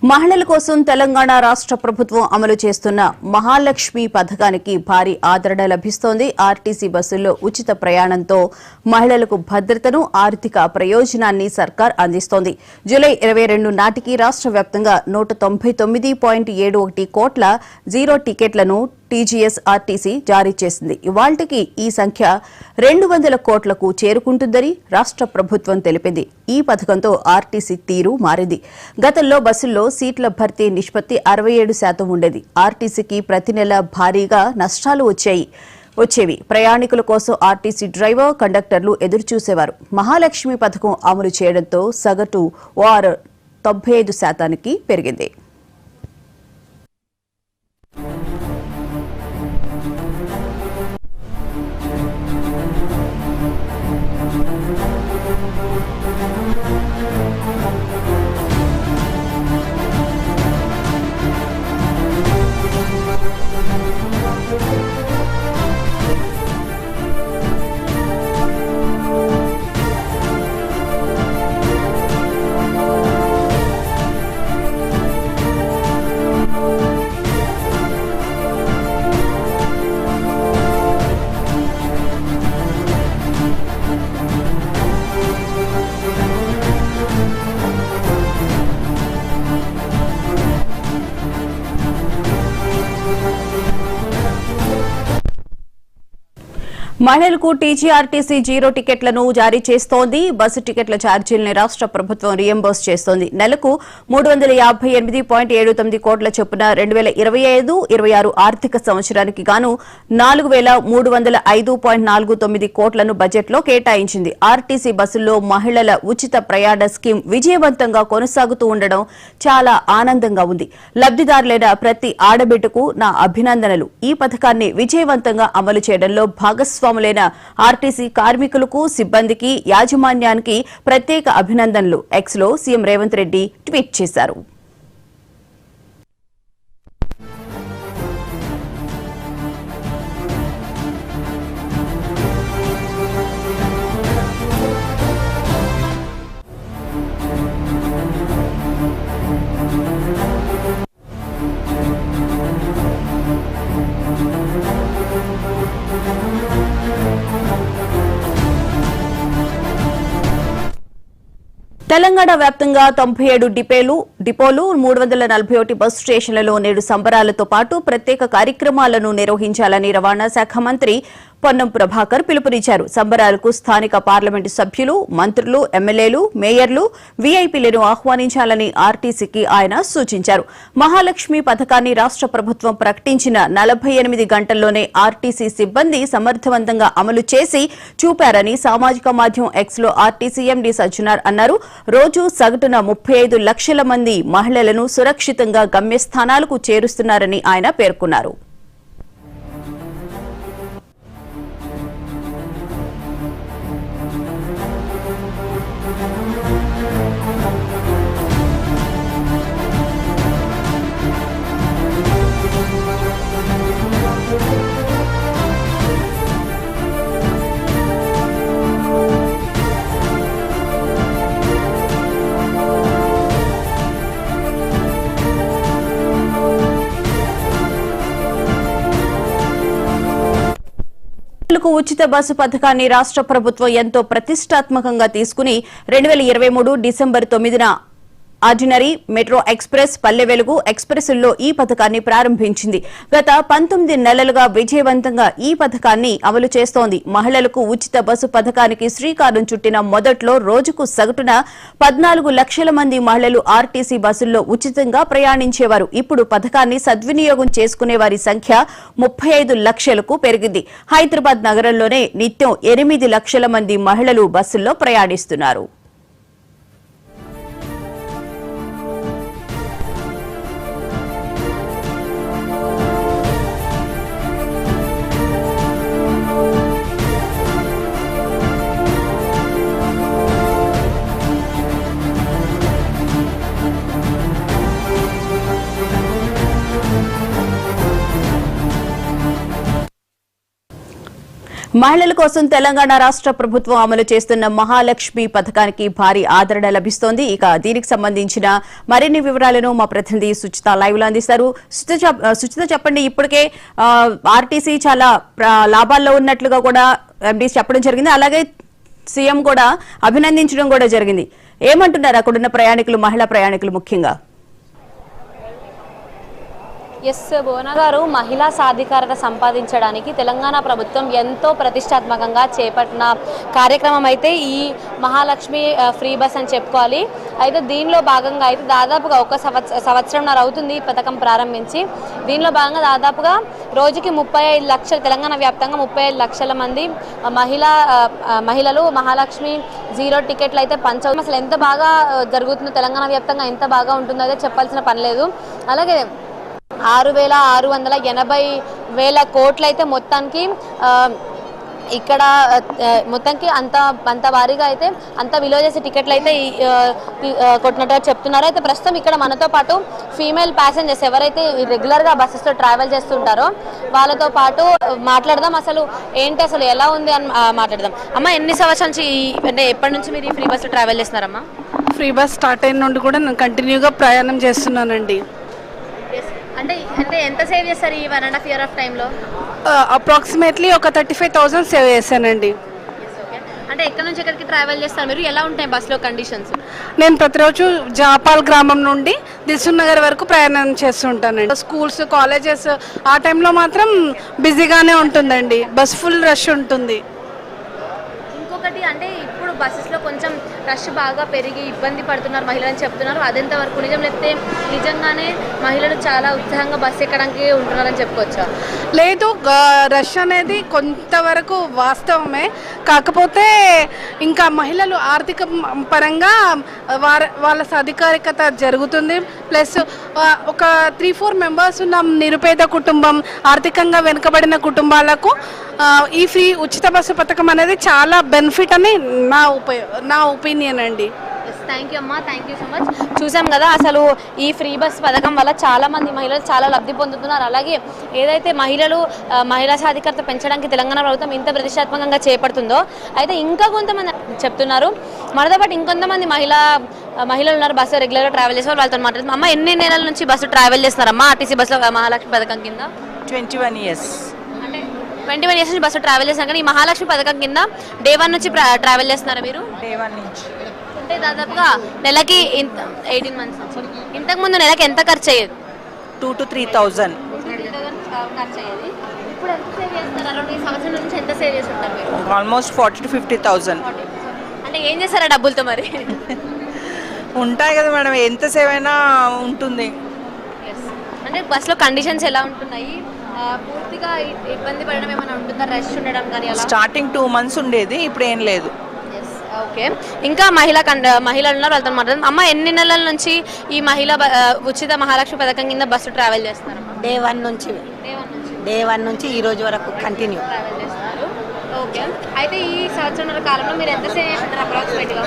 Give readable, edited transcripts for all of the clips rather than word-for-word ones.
మహిళల కోసం తెలంగాణ రాష్ట్ర ప్రభుత్వం అమలు చేస్తున్న మహాలక్ష్మి పథకానికి భారీ ఆదరణ లభిస్తోంది. ఆర్టీసీ బస్సుల్లో ఉచిత ప్రయాణంతో మహిళలకు భద్రతను, ఆర్థిక ప్రయోజనాన్ని సర్కార్ అందిస్తోంది. జూలై 22 నాటికి రాష్ట్ర వ్యాప్తంగా 199.71 కోట్ల జీరో టికెట్లను టీజీఎస్ ఆర్టీసీ జారీ చేసింది. ఇవాళ్టికి ఈ సంఖ్య 200 కోట్లకు చేరుకుంటుందని రాష్ట్ర ప్రభుత్వం తెలిపింది. ఈ పథకంతో ఆర్టీసీ తీరు మారింది. గతంలో బస్సుల్లో సీట్ల భర్తీ నిష్పత్తి 67% ఉండేది. ఆర్టీసీకి ప్రతి నెల భారీగా నష్టాలు వచ్చేవి. ప్రయాణికుల కోసం ఆర్టీసీ డ్రైవర్, కండక్టర్లు ఎదురుచూసేవారు. మహాలక్ష్మి పథకం అమలు చేయడంతో సగటు ఓఆర్ 95% పెరిగింది. మహిళలకు టీజీఆర్టీసీ జీరో టికెట్లను జారీ చేస్తోంది. బస్సు టికెట్ల ఛార్జీలను రాష్ట్ర ప్రభుత్వం రియంబర్స్ చేస్తోంది. నెలకు 358.79 కోట్ల చొప్పున 2025-26 ఆర్థిక సంవత్సరానికి గాను 4,305.49 కోట్లను బడ్జెట్లో కేటాయించింది. ఆర్టీసీ బస్సుల్లో మహిళల ఉచిత ప్రయాణ స్కీమ్ విజయవంతంగా కొనసాగుతూ ఉండడం చాలా ఆనందంగా ఉంది. లబ్దిదారులైన ప్రతి ఆడబిడ్డకు నా అభినందనలు. ఈ పథకాన్ని విజయవంతంగా అమలు చేయడంలో భాగస్వాములైన ఆర్టీసీ కార్మికులకు, సిబ్బందికి, యాజమాన్యానికి ప్రత్యేక అభినందనలు. ఎక్స్లో సీఎం రేవంత్ రెడ్డి ట్వీట్ చేశారు. తెలంగాణ వ్యాప్తంగా 97 డిపోలు, 341 బస్ స్టేషన్లలో నేడు సంబరాలతో పాటు ప్రత్యేక కార్యక్రమాలను నిర్వహించాలని రవాణా శాఖ మంత్రి పొన్నం ప్రభాకర్ పిలుపునిచ్చారు. సంబరాలకు స్థానిక పార్లమెంటు సభ్యులు, మంత్రులు, ఎమ్మెల్యేలు, మేయర్లు, వీఐపీలను ఆహ్వానించాలని ఆర్టీసీకి ఆయన సూచించారు. మహాలక్ష్మి పథకాన్ని రాష్ట్ర ప్రభుత్వం ప్రకటించిన 48 గంటల్లోనే ఆర్టీసీ సిబ్బంది సమర్థవంతంగా అమలు చేసి చూపారని సామాజిక మాధ్యమం ఎక్స్లో ఆర్టీసీ ఎండీ సజ్జనార్ అన్నారు. రోజు సగటున 35 లక్షల మంది మహిళలను సురక్షితంగా గమ్యస్థానాలకు చేరుస్తున్నారని ఆయన పేర్కొన్నారు. ఉచిత బస్సు పథకాన్ని రాష్ట్ర ప్రభుత్వం ఎంతో ప్రతిష్టాత్మకంగా తీసుకుని 2023 December 9న ordinary, metro express, Palle Velugu ఎక్స్ప్రెస్ల్లో ఈ పథకాన్ని ప్రారంభించింది. గత 19 నెలలుగా విజయవంతంగా ఈ పథకాన్ని అమలు చేస్తోంది. మహిళలకు ఉచిత బస్సు పథకానికి శ్రీకారం చుట్టిన మొదట్లో రోజుకు సగటున 14 లక్షల మంది మహిళలు ఆర్టీసీ బస్సుల్లో ఉచితంగా ప్రయాణించేవారు. ఇప్పుడు పథకాన్ని సద్వినియోగం చేసుకునే వారి సంఖ్య 35 లక్షలకు పెరిగింది. హైదరాబాద్ నగరంలోనే నిత్యం 8 లక్షల మంది మహిళలు బస్సుల్లో ప్రయాణిస్తున్నారు. మహిళల కోసం తెలంగాణ రాష్ట్ర ప్రభుత్వం అమలు చేస్తున్న మహాలక్ష్మి పథకానికి భారీ ఆదరణ లభిస్తోంది. ఇక దీనికి సంబంధించిన మరిన్ని వివరాలను మా ప్రతినిధి సుచిత లైవ్ లో అందిస్తారు. సుచిత చెప్పండి, ఇప్పటికే ఆర్టీసీ చాలా లాభాల్లో ఉన్నట్లుగా కూడా ఎండీ చెప్పడం జరిగింది. అలాగే సీఎం కూడా అభినందించడం కూడా జరిగింది. ఏమంటున్నారు అక్కడున్న ప్రయాణికులు, మహిళా ప్రయాణికులు ముఖ్యంగా? ఎస్ భువన గారు, మహిళా సాధికారత సంపాదించడానికి తెలంగాణ ప్రభుత్వం ఎంతో ప్రతిష్టాత్మకంగా చేపట్టిన కార్యక్రమం అయితే ఈ మహాలక్ష్మి ఫ్రీ బస్ అని చెప్పుకోవాలి. అయితే దీనిలో భాగంగా అయితే దాదాపుగా ఒక సంవత్సరంన్నర అవుతుంది ఈ పథకం ప్రారంభించి. దీనిలో భాగంగా దాదాపుగా రోజుకి 35 లక్షలు, తెలంగాణ వ్యాప్తంగా 35 లక్షల మంది మహిళలు మహాలక్ష్మి జీరో టికెట్లు అయితే పంచడం. అసలు ఎంత బాగా జరుగుతుందో, తెలంగాణ వ్యాప్తంగా ఎంత బాగా ఉంటుందో అయితే చెప్పాల్సిన పని లేదు. అలాగే 6,680,000 కోట్లు అయితే మొత్తానికి ఇక్కడ మొత్తానికి అంత భారీగా అయితే అంత విలువ చేసే టికెట్లు అయితే కొట్టినట్టుగా చెప్తున్నారు. అయితే ప్రస్తుతం ఇక్కడ మనతో పాటు ఫీమేల్ ప్యాసింజర్స్ ఎవరైతే రెగ్యులర్గా బస్సెస్తో ట్రావెల్ చేస్తుంటారో వాళ్ళతో పాటు మాట్లాడదాం. అసలు ఏంటి, అసలు ఎలా ఉంది అని మాట్లాడదాం. అమ్మ, ఎన్ని సంవత్సరాల నుంచి, అంటే ఎప్పటి నుంచి మీరు ఈ ఫ్రీ బస్లో ట్రావెల్ చేస్తున్నారమ్మా? ఫ్రీ బస్ స్టార్ట్ అయిన నుండి కూడా నేను కంటిన్యూగా ప్రయాణం చేస్తున్నానండి. అంటే ఎంత సేవ్ చేస్తారు ఈ 1.5 year ఆఫ్ టైంలో? అప్రాక్సిమేట్లీ ఒక 35,000 సేవ్ చేశానండి. అంటే ఎక్కడి నుంచి ఎక్కడికి ట్రావెల్ చేస్తారు మీరు? ఎలా ఉంటాయి బస్సులో కండిషన్స్? నేను ప్రతిరోజు జాపాల్ గ్రామం నుండి దిల్సుఖ్ నగర్ వరకు ప్రయాణం చేస్తుంటానండి. స్కూల్స్, కాలేజెస్ ఆ టైంలో మాత్రం బిజీగానే ఉంటుందండి, బస్ ఫుల్ రష్ ఉంటుంది. ఇంకొకటి అంటే ఇప్పుడు బస్సెస్లో కొంచెం రష్ బాగా పెరిగి ఇబ్బంది పడుతున్నారు మహిళలు అని చెప్తున్నారు. అదెంత వరకు నిజం? లేకపోతే నిజంగానే మహిళలు చాలా ఉత్సాహంగా బస్సు ఎక్కడానికి ఉంటున్నారని చెప్పుకోవచ్చా? లేదు, రష్ అనేది కొంతవరకు వాస్తవమే. కాకపోతే ఇంకా మహిళలు ఆర్థిక పరంగా వాళ్ళ సాధికారికత జరుగుతుంది. ప్లస్ ఒక 3-4 మెంబర్స్ ఉన్న నిరుపేద కుటుంబం, ఆర్థికంగా వెనుకబడిన కుటుంబాలకు ఈ ఫ్రీ ఉచిత బస్సు పథకం అనేది చాలా బెనిఫిట్ అని నా ఒపీనియన్ అండి. థ్యాంక్ యూ అమ్మా, థ్యాంక్ యూ సో మచ్. చూసాం కదా, అసలు ఈ ఫ్రీ బస్ పథకం వల్ల చాలా మంది మహిళలు చాలా లబ్ధి పొందుతున్నారు. అలాగే ఏదైతే మహిళా సాధికారత పెంచడానికి తెలంగాణ ప్రభుత్వం ఇంత ప్రతిష్టాత్మకంగా చేపడుతుందో, అయితే ఇంకా కొంతమంది చెప్తున్నారు. మనతో పాటు ఇంకొంతమంది మహిళలు ఉన్నారు బస్సు రెగ్యులర్గా ట్రావెల్ చేసే వాళ్ళతో మాట్లాడుతున్నాం. అమ్మ, ఎన్ని నెలల నుంచి బస్సు ట్రావెల్ చేస్తున్నారమ్మా ఆర్టీసీ బస్సులో మహాలక్ష్మి పథకం కింద? 21 years. అంటే 21 years నుంచి బస్సు ట్రావెల్ చేస్తున్నారు. కానీ ఈ మహాలక్ష్మి పథకం కింద Day 1 నుంచి ట్రావెల్ చేస్తున్నారా మీరు? Day 1 నుంచి. అంటే దాదాపుగా నెలకి 18 months నుంచి. ఇంతకుముందు నెలకి ఎంత ఖర్చు అయ్యేది? 2,000 to 3,000. ఖర్చు అయ్యేది. ఇప్పుడు ఎంత సేవ్ చేస్తారు? అరౌండ్ ఈ సంవత్సరం నుంచి ఎంత సేవ్ చేస్తుంటారు మీరు? Almost 40,000 to 50,000. అంటే ఏం చేస్తారా డబ్బులతో మరి? ఉంటాయి కదా మేడం, ఎంత సేవ్ అయినా ఉంటుంది. అంటే బస్సులో కండిషన్స్ ఎలా ఉంటున్నాయి? పూర్తిగా ఇబ్బంది పడడం ఏమైనా ఉంటుందా? రష్ ఉండడం కానీ అలా? స్టార్టింగ్ 2 months ఉండేది, ఇప్పుడు ఏం లేదు. ఓకే, ఇంకా మహిళలు ఉన్నారు, వాళ్ళతో మాట్లాడదాం. అమ్మ, ఎన్ని నెలల నుంచి ఈ ఉచిత మహాలక్ష్మి పథకం కింద బస్సు ట్రావెల్ చేస్తారు? Day 1 నుంచి ఈ రోజు వరకు కంటిన్యూ ట్రావెల్ చేస్తారు. ఓకే, అయితే ఈ సంవత్సరం కాలంలో మీరు ఎంత సేవ్ చేస్తున్నారు అప్రాక్సిమేట్గా?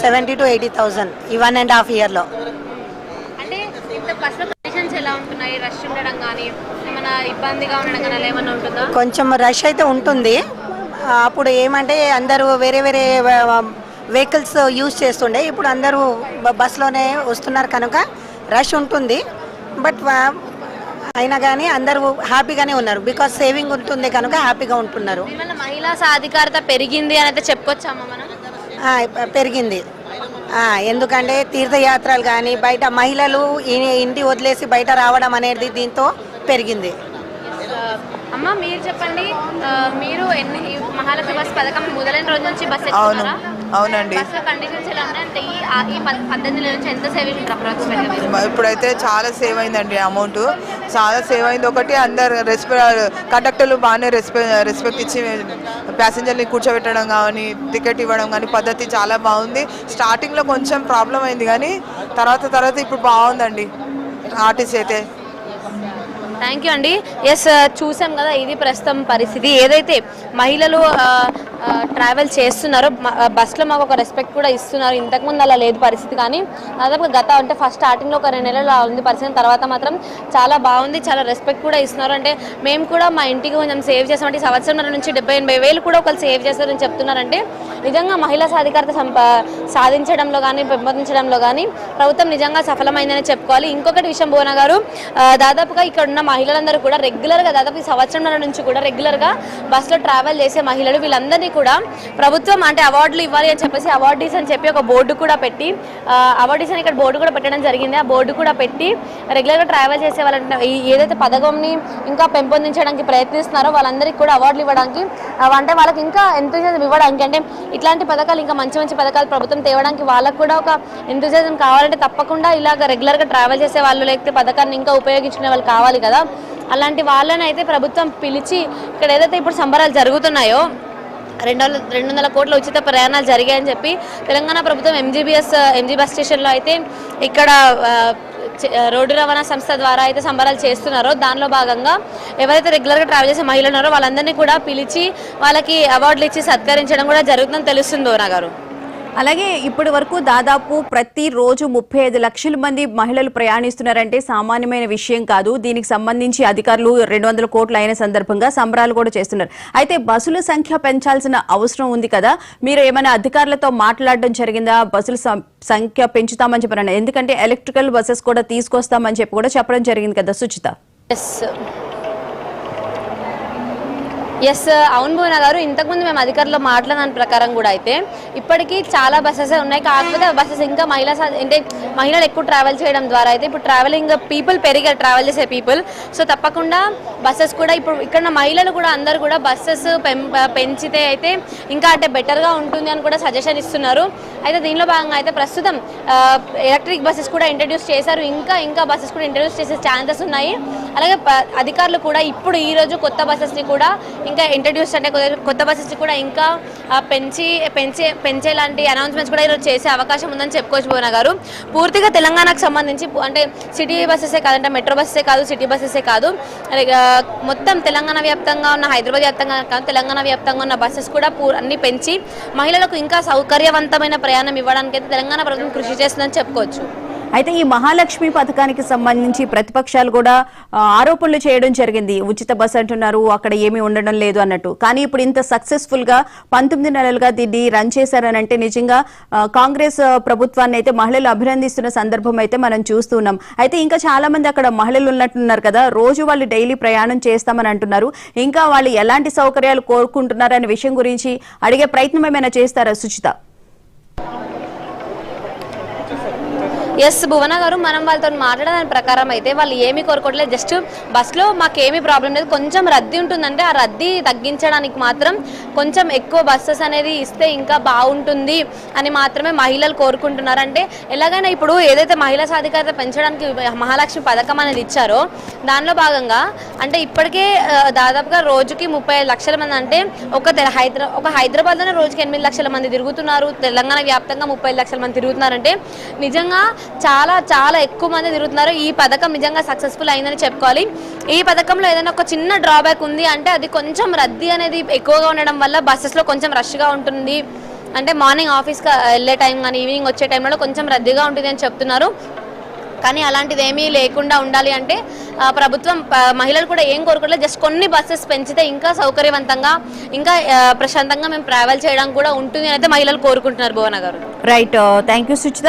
70,000 to 80,000 ఈ 1.5 yearలో. అంటే ఇంత బస్సులో కండిషన్స్ ఎలా ఉంటున్నాయి? రష్ ఉండడం కానీ ఏమైనా ఇబ్బందిగా ఉండడం కానీ అలా ఏమైనా ఉంటుందా? కొంచెం రష్ అయితే ఉంటుంది. అప్పుడు ఏమంటే అందరూ వేరే వెహికల్స్ యూజ్ చేస్తుండే, ఇప్పుడు అందరూ బస్లోనే వస్తున్నారు కనుక రష్ ఉంటుంది. బట్ అయినా కానీ అందరూ హ్యాపీగానే ఉన్నారు, బికాస్ సేవింగ్ ఉంటుంది కనుక హ్యాపీగా ఉంటున్నారు. మహిళా సాధికారత పెరిగింది అని అయితే చెప్పుకోవచ్చామా మనం? పెరిగింది. ఎందుకంటే తీర్థయాత్రలు కానీ బయట మహిళలు ఇంటి వదిలేసి బయట రావడం అనేది దీంతో పెరిగింది. అమ్మ, మీరు చెప్పండి, మీరు మహాలక్ష్మి బస్ పథకం మొదలైన రోజు నుంచి బస్ ఎక్కుతున్నారా? అవునండి. బస్సులో కండిషన్స్ ఎలా ఉన్నాయంటే ఈ 18 నెలల నుంచి ఎంత సేవింగ్ ఉంటుంది అప్రాక్సిమేట్గా? ఇప్పుడైతే చాలా సేవ్ అయిందండి, అమౌంట్ చాలా సేవ్ అయింది. ఒకటి అందరు కండక్టర్లు బాగానే రెస్పెక్ట్ ఇచ్చి ప్యాసింజర్ని కూర్చోబెట్టడం కానీ, టికెట్ ఇవ్వడం కానీ పద్ధతి చాలా బాగుంది. స్టార్టింగ్లో కొంచెం ప్రాబ్లం అయింది కానీ తర్వాత ఇప్పుడు బాగుందండి ఆర్టీసీ అయితే. థ్యాంక్ యూ అండి. ఎస్, చూసాం కదా, ఇది ప్రస్తుతం పరిస్థితి. ఏదైతే మహిళలు ట్రావెల్ చేస్తున్నారు. బస్సులో మాకు ఒక రెస్పెక్ట్ కూడా ఇస్తున్నారు. ఇంతకుముందు అలా లేదు పరిస్థితి, కానీ దాదాపు అంటే ఫస్ట్ స్టార్టింగ్లో ఒక 2 నెలలు ఉంది పరిస్థితి, తర్వాత మాత్రం చాలా బాగుంది, చాలా రెస్పెక్ట్ కూడా ఇస్తున్నారు. అంటే మేము కూడా మా ఇంటికి కొంచెం సేవ్ చేసామంటే సంవత్సరం నుంచి 70-80 వేలు కూడా ఒకళ్ళు సేవ్ చేస్తారని చెప్తున్నారంటే నిజంగా మహిళా సాధికారత సాధించడంలో కానీ పెంపొందించడంలో కానీ ప్రభుత్వం నిజంగా సఫలమైందని చెప్పుకోవాలి. ఇంకొకటి విషయం భువన గారు, దాదాపుగా ఇక్కడ ఉన్న మహిళలందరూ కూడా రెగ్యులర్గా దాదాపు ఈ సంవత్సరం నుంచి కూడా రెగ్యులర్గా బస్సులో ట్రావెల్ చేసే మహిళలు వీళ్ళందరినీ కూడా ప్రభుత్వం అంటే అవార్డులు ఇవ్వాలి అని చెప్పేసి అవార్డీస్ అని చెప్పి ఒక బోర్డు కూడా పెట్టి అవార్డీస్ అని ఇక్కడ బోర్డు కూడా పెట్టడం జరిగింది. ఆ బోర్డు కూడా పెట్టి రెగ్యులర్గా ట్రావెల్ చేసే వాళ్ళంటే ఏదైతే పథకంని ఇంకా పెంపొందించడానికి ప్రయత్నిస్తున్నారో వాళ్ళందరికీ కూడా అవార్డులు ఇవ్వడానికి, అంటే వాళ్ళకి ఇంకా ఎంతూజియాజం ఇవ్వడానికి, అంటే ఇట్లాంటి పథకాలు ఇంకా మంచి మంచి పథకాలు ప్రభుత్వం తేవడానికి వాళ్ళకు కూడా ఒక ఎంతూజియాజం కావాలంటే తప్పకుండా ఇలాగ రెగ్యులర్గా ట్రావెల్ చేసే వాళ్ళు లేకపోతే పథకాన్ని ఇంకా ఉపయోగించుకునే వాళ్ళు కావాలి కదా. అలాంటి వాళ్ళని అయితే ప్రభుత్వం పిలిచి ఇక్కడ ఏదైతే ఇప్పుడు సంబరాలు జరుగుతున్నాయో 200 కోట్ల ఉచిత ప్రయాణాలు జరిగాయని చెప్పి తెలంగాణ ప్రభుత్వం ఎంజీ బస్ స్టేషన్లో అయితే ఇక్కడ రోడ్డు రవాణా సంస్థ ద్వారా అయితే సంబరాలు చేస్తున్నారో దానిలో భాగంగా ఎవరైతే రెగ్యులర్గా ట్రావెల్ చేసే మహిళలు ఉన్నారో వాళ్ళందరినీ కూడా పిలిచి వాళ్ళకి అవార్డులు ఇచ్చి సత్కరించడం కూడా జరుగుతుందని తెలుస్తుంది భువన గారు. అలాగే ఇప్పటి వరకు దాదాపు ప్రతిరోజు 35 లక్షల మంది మహిళలు ప్రయాణిస్తున్నారంటే సామాన్యమైన విషయం కాదు. దీనికి సంబంధించి అధికారులు 200 కోట్లు అయిన సందర్భంగా సంబరాలు కూడా చేస్తున్నారు. అయితే బస్సుల సంఖ్య పెంచాల్సిన అవసరం ఉంది కదా, మీరు ఏమైనా అధికారులతో మాట్లాడడం జరిగిందా? బస్సుల సంఖ్య పెంచుతామని చెప్పారన్న, ఎందుకంటే ఎలక్ట్రికల్ బస్సెస్ కూడా తీసుకొస్తామని చెప్పి కూడా చెప్పడం జరిగింది కదా సుచిత. ఎస్, అవును భువన గారు, ఇంతకుముందు మేము అధికారులు మాట్లాడిన ప్రకారం కూడా అయితే ఇప్పటికీ చాలా బస్సెస్ ఉన్నాయి. కాకపోతే బస్సెస్ ఇంకా అంటే మహిళలు ఎక్కువ ట్రావెల్ చేయడం ద్వారా అయితే ఇప్పుడు ట్రావెలింగ్ పీపుల్ పెరిగారు, ట్రావెల్ చేసే పీపుల్. సో తప్పకుండా బస్సెస్ కూడా ఇప్పుడు ఇక్కడ మహిళలు కూడా అందరూ కూడా బస్సెస్ పెంచితే అయితే ఇంకా అంటే బెటర్గా ఉంటుంది అని కూడా సజెషన్ ఇస్తున్నారు. అయితే దీనిలో భాగంగా అయితే ప్రస్తుతం ఎలక్ట్రిక్ బస్సెస్ కూడా ఇంట్రడ్యూస్ చేశారు. ఇంకా బస్సెస్ కూడా ఇంట్రడ్యూస్ చేసే ఛాన్సెస్ ఉన్నాయి. అలాగే అధికారులు కూడా ఇప్పుడు ఈరోజు కొత్త బస్సెస్ని కూడా ఇంకా ఇంట్రడ్యూస్ అంటే కొత్త బస్సెస్ కూడా ఇంకా పెంచేలాంటి అనౌన్స్మెంట్స్ కూడా ఈరోజు చేసే అవకాశం ఉందని చెప్పుకోవచ్చు భువన గారు. పూర్తిగా తెలంగాణకు సంబంధించి అంటే సిటీ బస్సెసే కాదంటే మెట్రో బస్సెసే కాదు, సిటీ బస్సెసే కాదు, మొత్తం తెలంగాణ వ్యాప్తంగా ఉన్న హైదరాబాద్ వ్యాప్తంగా కాదు తెలంగాణ వ్యాప్తంగా ఉన్న బస్సెస్ కూడా అన్ని పెంచి మహిళలకు ఇంకా సౌకర్యవంతమైన ప్రయాణం ఇవ్వడానికి అయితే తెలంగాణ ప్రభుత్వం కృషి చేస్తుందని చెప్పుకోవచ్చు. అయితే ఈ మహాలక్ష్మి పథకానికి సంబంధించి ప్రతిపక్షాలు కూడా ఆరోపణలు చేయడం జరిగింది. ఉచిత బస్ అంటున్నారు, అక్కడ ఏమీ ఉండడం లేదు అన్నట్టు. కానీ ఇప్పుడు ఇంత సక్సెస్ఫుల్ గా 19 నెలలుగా దీన్ని రన్ చేశారని అంటే నిజంగా కాంగ్రెస్ ప్రభుత్వాన్ని అయితే మహిళలు అభినందిస్తున్న సందర్భం అయితే మనం చూస్తున్నాం. అయితే ఇంకా చాలా మంది అక్కడ మహిళలు ఉన్నట్టున్నారు కదా, రోజు వాళ్ళు డైలీ ప్రయాణం చేస్తామని అంటున్నారు. ఇంకా వాళ్ళు ఎలాంటి సౌకర్యాలు కోరుకుంటున్నారు అనే విషయం గురించి అడిగే ప్రయత్నం ఏమైనా చేస్తారా సుచిత? ఎస్ భువన గారు, మనం వాళ్ళతో మాట్లాడదాని ప్రకారం అయితే వాళ్ళు ఏమీ కోరుకోవట్లేదు. జస్ట్ బస్సులో మాకేమీ ప్రాబ్లం లేదు, కొంచెం రద్దీ ఉంటుందంటే ఆ రద్దీ తగ్గించడానికి మాత్రం కొంచెం ఎక్కువ బస్సెస్ అనేది ఇస్తే ఇంకా బాగుంటుంది అని మాత్రమే మహిళలు కోరుకుంటున్నారు. అంటే ఎలాగైనా ఇప్పుడు ఏదైతే మహిళా సాధికారత పెంచడానికి మహాలక్ష్మి పథకం అనేది ఇచ్చారో దానిలో భాగంగా అంటే ఇప్పటికే దాదాపుగా రోజుకి 35 లక్షల మంది, అంటే ఒక హైదరాబాద్లోనే రోజుకి 8 లక్షల మంది తిరుగుతున్నారు. తెలంగాణ వ్యాప్తంగా 35 లక్షల మంది తిరుగుతున్నారంటే నిజంగా చాలా చాలా ఎక్కువ మంది తిరుగుతున్నారు. ఈ పథకం నిజంగా సక్సెస్ఫుల్ అయిందని చెప్పుకోవాలి. ఈ పథకంలో ఏదైనా ఒక చిన్న డ్రాబ్యాక్ ఉంది అంటే అది కొంచెం రద్దీ అనేది ఎక్కువగా ఉండడం వల్ల బస్సెస్లో కొంచెం రష్గా ఉంటుంది. అంటే మార్నింగ్ ఆఫీస్కి వెళ్ళే టైం కానీ ఈవినింగ్ వచ్చే టైంలో కొంచెం రద్దీగా ఉంటుంది అని చెప్తున్నారు. కానీ అలాంటిది ఏమీ లేకుండా ఉండాలి అంటే ప్రభుత్వం మహిళలు కూడా ఏం కోరుకోవట్లేదు, జస్ట్ కొన్ని బస్సెస్ పెంచితే ఇంకా సౌకర్యవంతంగా ఇంకా ప్రశాంతంగా మేము ట్రావెల్ చేయడం కూడా ఉంటుంది అని అయితే మహిళలు కోరుకుంటున్నారు భువన గారు. Right, thank you Suchitha.